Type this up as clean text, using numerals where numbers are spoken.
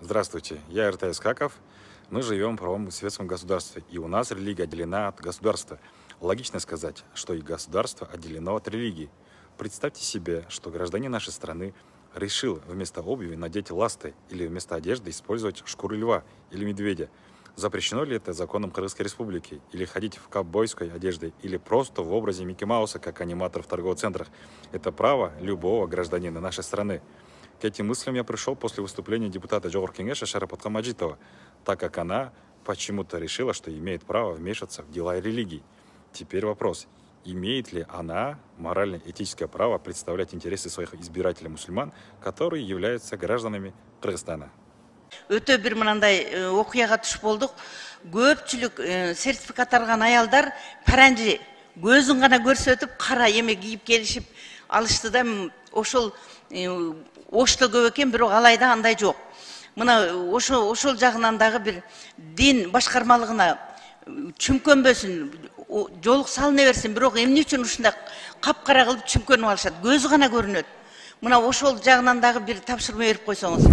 Здравствуйте, я РТС Каков. Мы живем в правом светском государстве, и у нас религия отделена от государства. Логично сказать, что и государство отделено от религии. Представьте себе, что гражданин нашей страны решил вместо обуви надеть ласты или вместо одежды использовать шкуру льва или медведя. Запрещено ли это законом Кыргызской республики? Или ходить в ковбойской одежде? Или просто в образе Микки Мауса, как аниматор в торговых центрах? Это право любого гражданина нашей страны. К этим мыслям я пришел после выступления депутата Жогорку Кеңеша Шарапатка Маджитова, так как она почему-то решила, что имеет право вмешиваться в дела религии. Теперь вопрос, имеет ли она морально-этическое право представлять интересы своих избирателей мусульман, которые являются гражданами Кыргызстана? Өтө бир мынандай окуяга туш болдук. Көпчүлүк сертификат алган аялдар паранжы көзүн гана көрсөтүп, кара эме кийип келишип алышты да, ошол ошто көп экен, бирок алайда андай жок. Мына ошол жагынан дагы бир дин башкармалыгына чүмкөнбөсүн, жолук салына берсин, бирок эмне үчүн ушундай капкара кылып чүмкөнүп алышат? Көзү гана көрүнөт. Мына ошол жагынан дагы бир тапшырма берип койсоңуз.